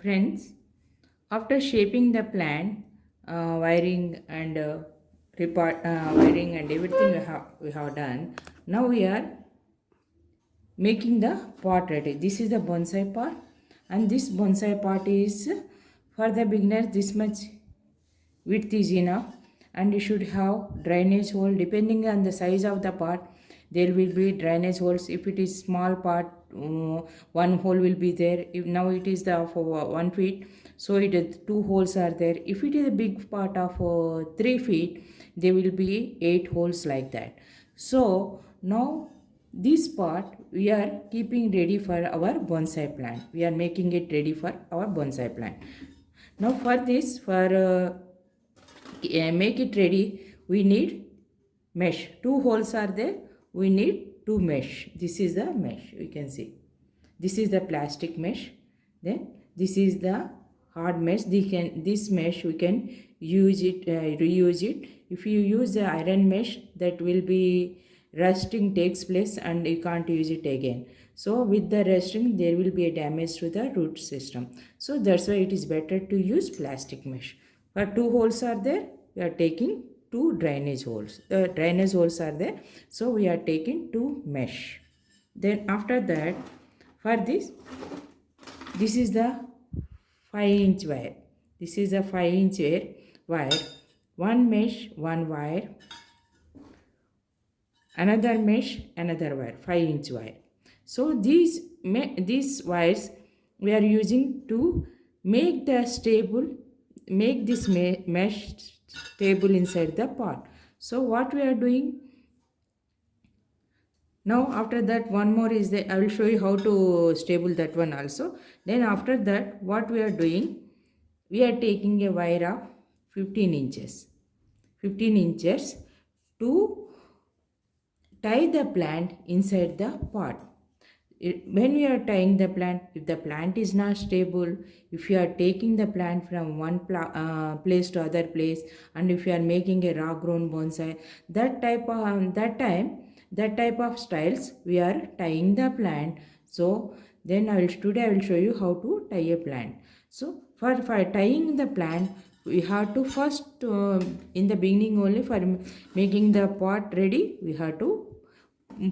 Friends, after shaping the plant, wiring and everything we have done, now we are making the pot ready. This is the bonsai pot, and this bonsai pot is for the beginner. This much width is enough, and you should have drainage hole depending on the size of the pot. There will be drainage holes. If it is small pot, one hole will be there. If now it is the for 1 feet, so it is two holes are there. If it is a big pot of 3 feet, there will be 8 holes like that. So now this pot we are keeping ready for our bonsai plant. We are making it ready for our bonsai plant. Now for this, for make it ready, we need mesh. Two holes are there, we need two mesh. This is the mesh, you can see. This is the plastic mesh. Then this is the hard mesh. This mesh we can use it, reuse it. If you use the iron mesh, that will be rusting takes place and you can't use it again. So with the rusting there will be a damage to the root system. So that's why it is better to use plastic mesh. For two holes are there, we are taking two drainage holes. The drainage holes are there, so we are taking two mesh. Then after that, for this is the 5-inch wire. This is a 5-inch wire. One mesh, one wire. Another mesh, another wire, 5-inch wire. So these wires we are using to make this mesh stable inside the pot. So what we are doing now, after that, one more is there. I will show you how to stable that one also. Then after that, what we are doing, we are taking a wire of 15 inches. 15 inches to tie the plant inside the pot. When we are tying the plant, if the plant is not stable, if you are taking the plant from one place to other place, and if you are making a raw grown bonsai, that type of styles we are tying the plant. So then today I will show you how to tie a plant. So for tying the plant, we have to first in the beginning only, for making the pot ready, we have to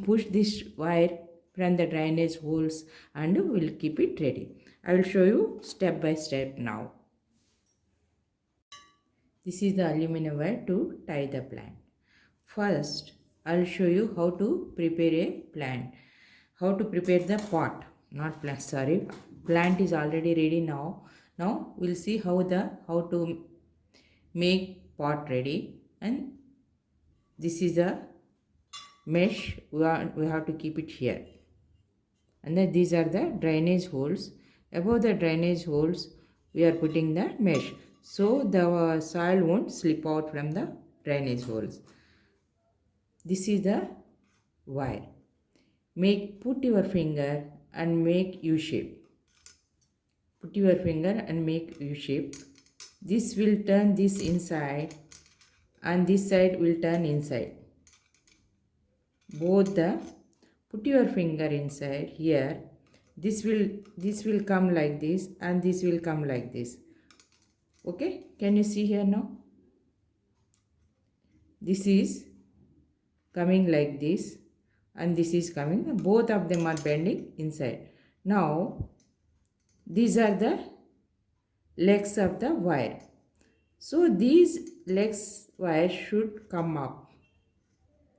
push this wire from the drainage holes and we'll keep it ready. I will show you step by step now. This is the aluminum wire to tie the plant. First, I'll show you how to prepare a plant. How to prepare the pot, not plant, sorry. Plant is already ready now. Now we'll see how to make pot ready. And this is the mesh, we have to keep it here. And then these are the drainage holes. Above the drainage holes we are putting the mesh, so the soil won't slip out from the drainage holes. This is the wire. Put your finger and make U shape. Put your finger and make U shape. This will turn this inside and this side will turn inside. Put your finger inside here. This will come like this and this will come like this. Okay, can you see here now? This is coming like this and this is coming. Both of them are bending inside. Now these are the legs of the wire. So these legs wire should come up.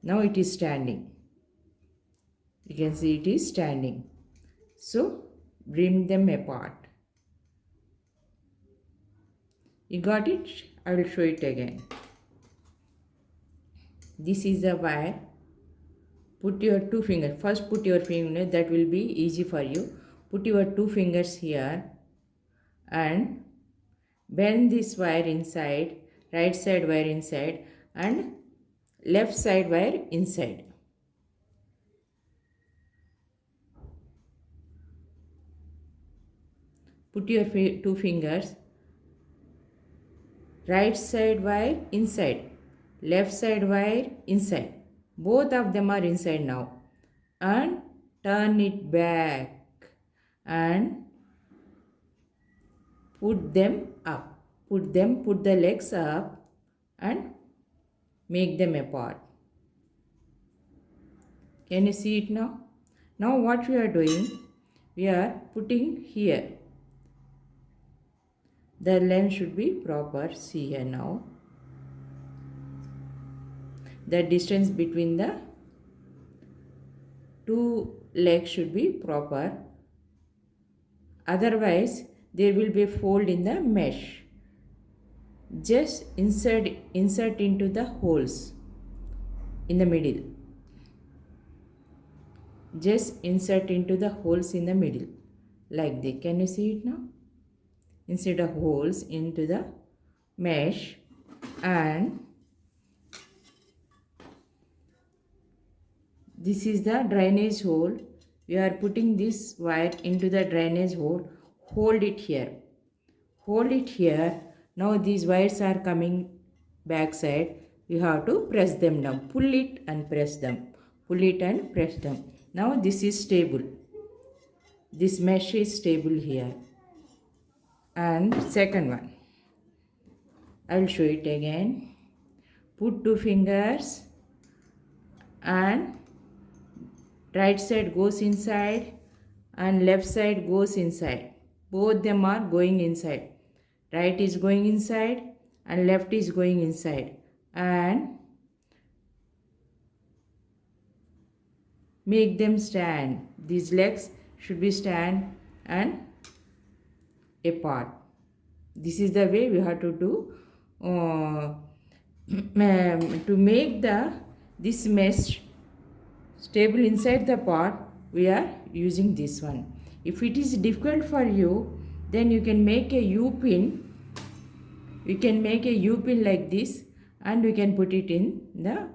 Now it is standing. You can see it is standing. So bring them apart. You got it? I will show it again. This is the wire. Put your two fingers. First put your finger, that will be easy for you. Put your two fingers here and bend this wire inside, right side wire inside and left side wire inside. Put your two fingers, right side wire inside, left side wire inside. Both of them are inside now. And turn it back and put them up. Put the legs up and make them apart. Can you see it now? Now what we are doing, we are putting here. The length should be proper. See here now. The distance between the two legs should be proper. Otherwise, there will be a fold in the mesh. Just insert into the holes in the middle. Just insert into the holes in the middle like that. Can you see it now? Insert the holes into the mesh, and this is the drainage hole. We are putting this wire into the drainage hole. Hold it here. Hold it here. Now these wires are coming back side. You have to press them down. Pull it and press them. Pull it and press them. Now this is stable. This mesh is stable here. And second one, I will show it again. Put two fingers and right side goes inside and left side goes inside. Both them are going inside. Right is going inside and left is going inside. And make them stand. These legs should be stand and apart. This is the way we have to do to make this mesh stable inside the pot. We are using this one. If it is difficult for you, then you can make a U-pin. You can make a U-pin like this and we can put it in the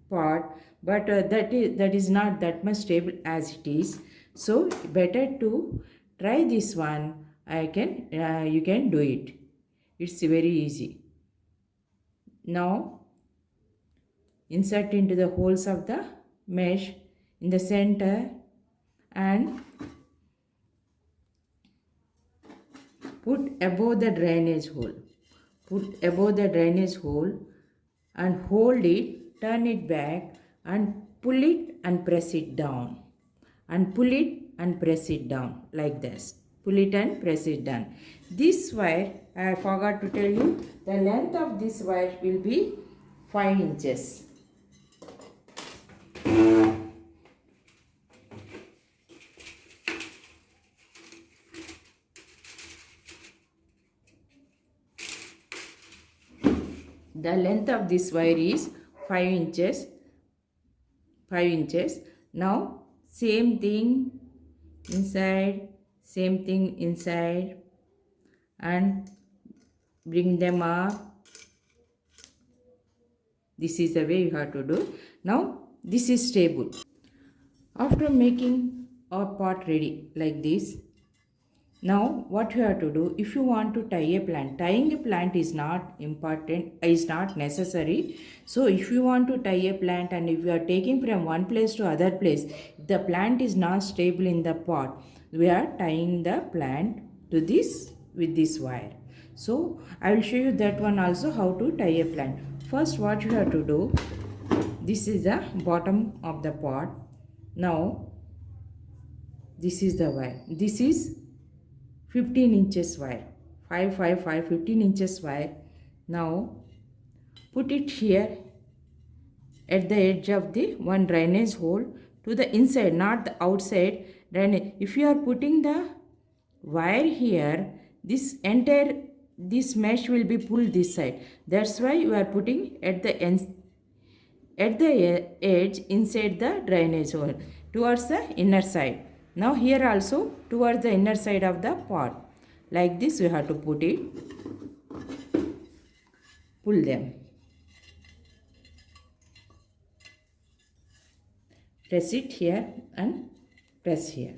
pot. But that is not that much stable as it is. So better to try this one. You can do it. It's very easy. Now insert into the holes of the mesh in the center and put above the drainage hole. Put above the drainage hole and hold it, turn it back and pull it and press it down. And pull it and press it down like this. Pull it and press it down. This wire, I forgot to tell you, the length of this wire will be 5 inches. The length of this wire is 5 inches. 5 inches. Now same thing inside, same thing inside, and bring them up. This is the way you have to do. Now this is stable. After making our pot ready like this, now what you have to do, if you want to tie a plant, tying a plant is not important, is not necessary. So if you want to tie a plant and if you are taking from one place to other place, the plant is not stable in the pot, we are tying the plant to this with this wire. So I will show you that one also, how to tie a plant. First what you have to do, this is the bottom of the pot. Now this is the wire. This is 15 inches wire. 15 inches wire. Now put it here at the edge of the one drainage hole to the inside, not the outside drainage. If you are putting the wire here, this mesh will be pulled this side. That's why you are putting at the edge inside the drainage hole towards the inner side. Now here also towards the inner side of the pot. Like this we have to put it. Pull them. Press it here and press here.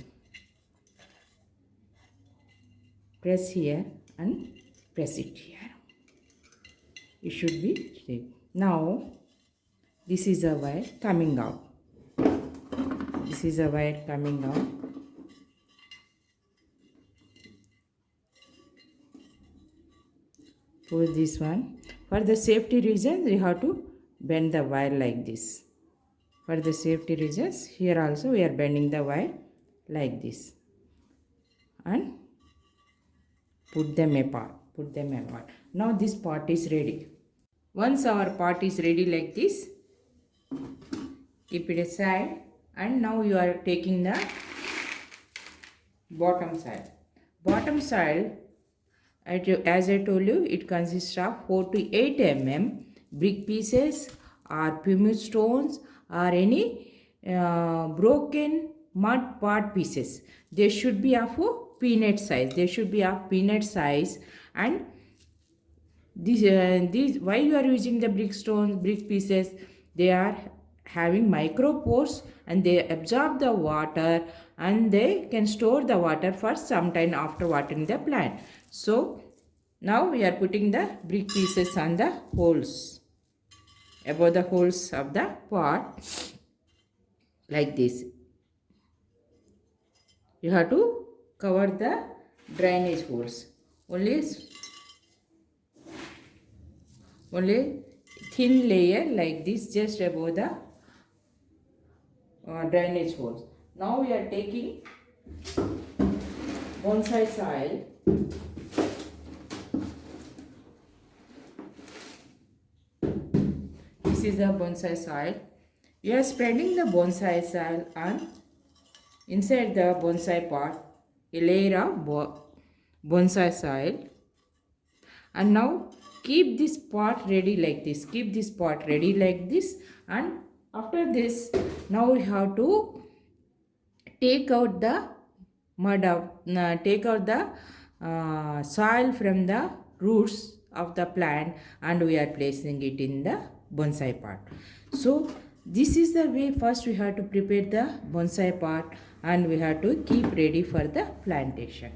Press here and press it here. It should be straight. Now this is a wire coming out. This is a wire coming out. Put this one. For the safety reasons, we have to bend the wire like this. For the safety reasons, here also we are bending the wire like this. And put them apart. Put them apart. Now this pot is ready. Once our pot is ready like this, keep it aside. And now you are taking the bottom side. Bottom side, as I told you, it consists of 4 to 8 brick pieces or pumice stones or any broken mud pot pieces. They should be of a peanut size. They should be of peanut size. And these why you are using the brick pieces? They are having micro pores and they absorb the water and they can store the water for some time after watering the plant. So now we are putting the brick pieces on the holes, above the holes of the pot like this. You have to cover the drainage holes. Only thin layer like this just above the drainage holes. Now we are taking bonsai soil. This is the bonsai soil. We are spreading the bonsai soil on inside the bonsai pot, a layer of bonsai soil. And now keep this pot ready like this. Keep this pot ready like this. And after this, now we have to take out the take out the soil from the roots of the plant, and we are placing it in the bonsai pot. So this is the way first we have to prepare the bonsai pot, and we have to keep ready for the plantation.